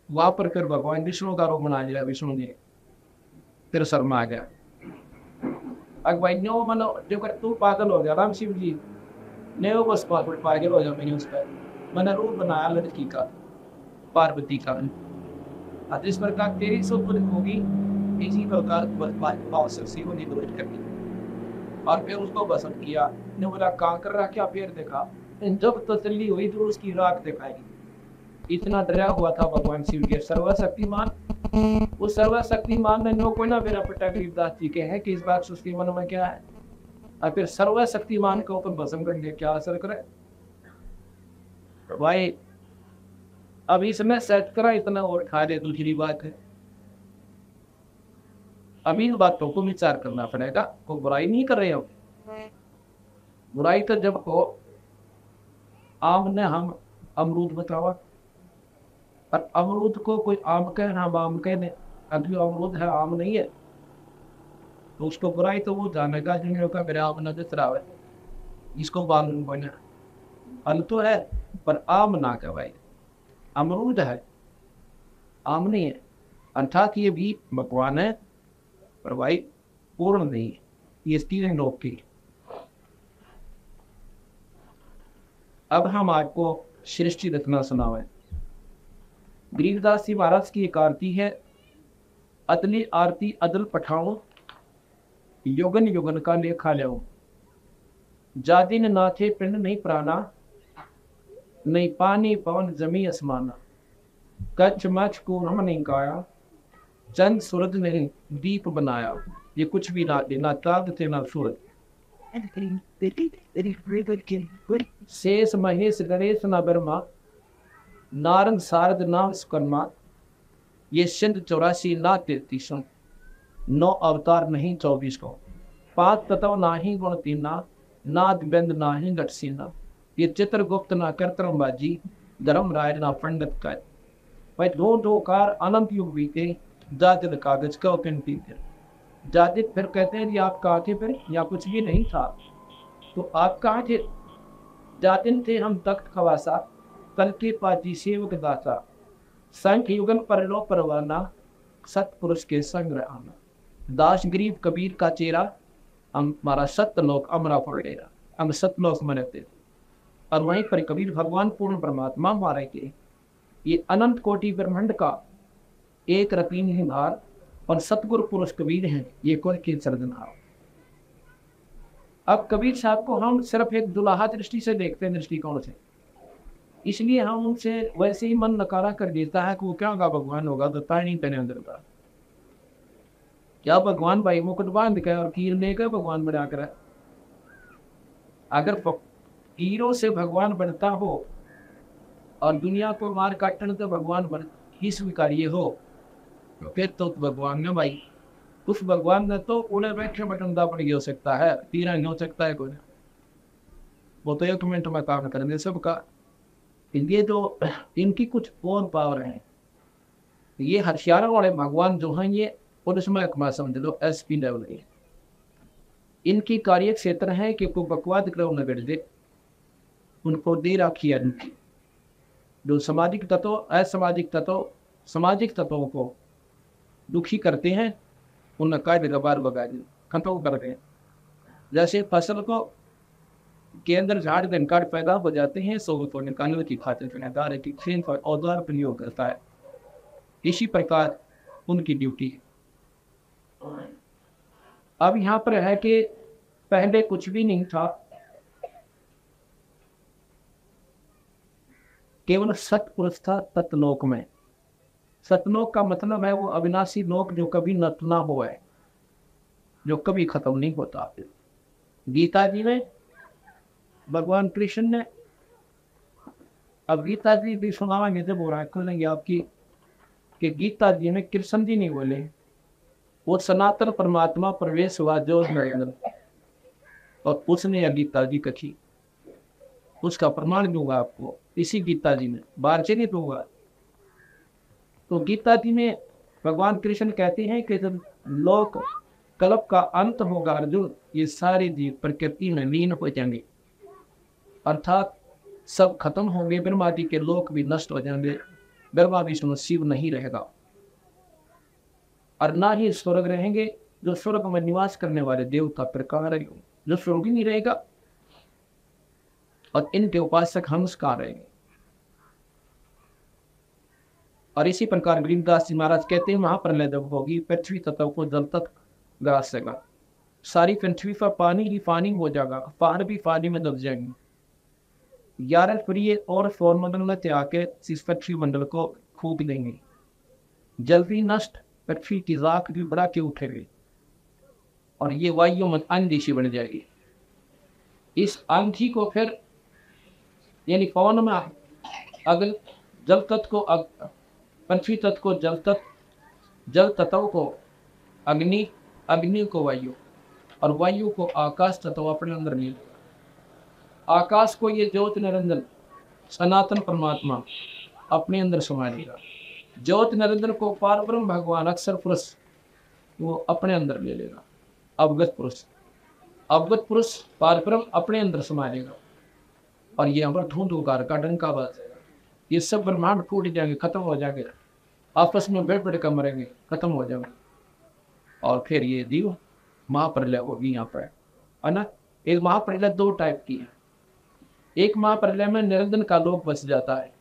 वहां पर कर भगवान विष्णु का रूप बना लिया। विष्णु ने फिर शर्मा आ गया। अगवाइनो मनो जो कर तू पागल हो गया, राम शिव जी ने वो बस पागल हो जा मैंने उस पर मैंने रूप बनाया लड़की का, पार्वती का। जिस प्रकार तेरी सुपुत्र होगी इसी प्रकार भाव से को निरोध करनी। और फिर उसको पसंद किया। ने बोला कहाँ कर रहा, क्या फिर देखा। जब तसल्ली हुई तो उसकी राख दिखाई। इतना डरा हुआ था भगवान शिव के सर्वशक्तिमान। उस सर्वशक्तिमान ने नो कोई ना मेरा पिता गरीबदास जी के हैं कि इस बात उसके मन में क्या है, और फिर सर्वशक्तिमान के ऊपर भस्म करने क्या असर करे भाई। अब इसमें सेट करा इतना और खा ले, दूसरी बात है अभी इन बातों को विचार करना पड़ेगा। कोई बुराई नहीं कर रहे हो, बुराई तो जब हो आम ने हम अमरूद बतावा, और अमरूद को कोई आम कहे हम आम कहने, अभी अमरूद है आम नहीं है, तो उसको बुराई तो वो जानेगा जिन्हें का मेरे आम न दिख रहा है, इसको मालूम बना फल तो है पर आम ना कहवाए। अमरूद है आम नहीं है, अर्थात ये भी भगवान है पर भाई पूर्ण नहीं है। ये तीन लोग की। अब हम आपको सृष्टि रचना सुनावे। गरीबदास जी महाराज की एक आरती है, अदली आरती अदल पठाओ, योगन योगन का लेखा लो। जादिन नाथे पिंड नहीं प्राणा, नहीं पानी पवन जमी आसमाना। कच्छ मच को हम नहीं गाया, चंद सूरज ने दीप बनाया। ये कुछ भी ना देना चांद थे ना सूरज। शेष महेश गणेश ना ब्रह्मा, नारंग शारद नाम सुकर्मा। ये सिंध 84 ना 33, 9 अवतार नहीं 24 को। 5 तत्व नाही गुण तीना, नाद बिंद नाही घट सीना। ये चित्रगुप्त ना कर्तरमबाजी, धर्म राय ना पंडित का। भाई दो कार अनंत युग बीते, जातिद कागज का उपंती थे। जातिद फिर कहते हैं कि आप कहाँ थे फिर, या कुछ भी नहीं था तो आप कहाँ थे। जातिन थे हम तख्त खवासा, कल के पाजी सेवक दासा। संख्य युगन पर लो परवाना, सतपुरुष के संग आना। दास गरीब कबीर का चेहरा, हमारा सत्यलोक अमरा पड़ेगा, हम सतलोक में रहते। और वहीं पर कबीर भगवान पूर्ण परमात्मा हमारे के ये अनंत कोटि ब्रह्मांड का एक रतीन हिंगार और सतगुरु पुरुष कबीर हैं, ये कोई के सर्जनहार। अब कबीर साहब को हम सिर्फ एक दुलाहा दृष्टि से देखते हैं, दृष्टिकोण से, इसलिए हम उनसे वैसे ही मन नकारा कर देता है कि वो क्या होगा, भगवान होगा दत्ता नहीं तेरे अंदर का। क्या भगवान भाई मुकुट बांध के और कीर लेकर भगवान बना कर। अगर कीरों से भगवान बनता हो और दुनिया को मार काटने तो भगवान बन ही स्वीकार्य हो, फिर तो भगवान ने भाई उस भगवान ने तो उन्हें बैठे बटनदा पड़ हो सकता है, तीरा नहीं हो सकता है कोई। वो तो 1 मिनट में काम करने सबका। ये जो इनकी कुछ और पावर है, ये हथियारों वाले भगवान जो हैं ये पुलिसमय समझ लो SP लेवल के। इनकी कार्य क्षेत्र है कि कोई बकवाद ग्रह न कर दे, उनको दे रखी है। जो सामाजिक तत्व असामाजिक तत्व सामाजिक तत्वों को दुखी करते हैं उन्हें कायदे गबार बगा खत्म करते हैं। जैसे फसल को के अंदर झाड़ दनकार पैदा हो जाते हैं, सो को निकालने की खातिर की खेल पर औजार प्रयोग करता है। इसी प्रकार उनकी ड्यूटी है। अब यहाँ पर है कि पहले कुछ भी नहीं था, केवल सत्पुरुष था सतलोक में। सतलोक का मतलब है वो अविनाशी लोक जो कभी नष्ट ना हुआ है, जो कभी खत्म नहीं होता। गीता जी में भगवान कृष्ण ने, अब गीता जी भी सुनावाएंगे जब हो रहा है करेंगे आपकी, कि गीता जी में कृष्ण जी नहीं बोले, वो सनातन परमात्मा प्रवेश हुआ जो नरेंद्र, और उसने गीता जी कथी, उसका प्रमाण दूंगा आपको इसी गीता जी में, बाहर से नहीं दूंगा। तो गीता जी में भगवान कृष्ण कहते हैं कि जब लोक कल्प का अंत होगा अर्जुन, ये सारे जीव प्रकृति में लीन हो जाएंगे, अर्थात सब खत्म होंगे, ब्रह्मादि के लोक भी नष्ट हो जाएंगे, ब्रह्मा विष्णु शिव नहीं रहेगा, और ना ही स्वर्ग रहेंगे, जो स्वर्ग में निवास करने वाले देवता प्रकार है, जो स्वर्ग ही नहीं रहेगा, और इनके उपासक हंस कहाँ रहेंगे। और इसी प्रकार गरीबदास जी महाराज कहते हैं महाप्रलय जब होगी पृथ्वी तत्व को जल तक ग्रास देगा, सारी पृथ्वी पर पानी ही पानी हो जाएगा, पहाड़ भी पानी में दब जाएंगे, 11 प्रिय और सौरमंडल में त्याग के इस पृथ्वी मंडल को फूक देंगे, जल भी नष्ट, पृथ्वी की राख भी बढ़ा के उठेगी, और ये वायु में आंधी बन जाएगी। इस आंधी को फिर यानी पवन में अगर जल तत्व को पृथ्वी तत्व को जल तत्व, जल तत्व को अग्नि, अग्नि को वायु, और वायु को आकाश तत्व अपने अंदर ले लेगा। आकाश को ये ज्योत निरंजन सनातन परमात्मा अपने अंदर समा लेगा। ज्योत निरंजन को पारब्रह्म भगवान अक्षर पुरुष वो अपने अंदर ले लेगा। अवगत पुरुष, अवगत पुरुष पारब्रह्म अपने अंदर समा लेगा, और ये अमर धूंधुकार का डंका बजाएगा, ये सब ब्रह्मांड टूट जाएंगे, खत्म हो जाएंगे, आपस में बैठ बैठ कर मरेंगे, खत्म हो जाएंगे, और फिर ये जीव महाप्रलय होगी यहाँ पर, है ना। एक महाप्रलय दो टाइप की है, एक महाप्रलय में निरंजन का लोक बच जाता है,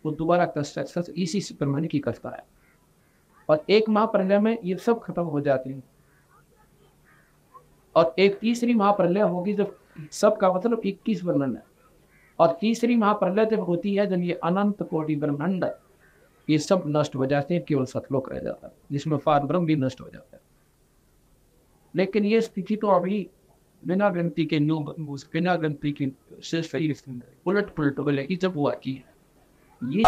वो दोबारा कंस्ट्रक्शन इसी से परमानेंट की करता है, और एक महाप्रलय में ये सब खत्म हो जाते हैं, और एक तीसरी महाप्रलय होगी जब सबका मतलब 21 वर्णन है, और तीसरी महाप्रलय जब होती है जब ये अनंत कोटि ब्रह्मांड ये सब नष्ट हो जाते हैं, केवल सतलोक रह जाता है जिसमें पारब्रह्म भी नष्ट हो जाता है। लेकिन ये स्थिति तो अभी बिना गिनती के बिना गिनती की सिर्फ उलट पुलट बोले जब हुआ की ये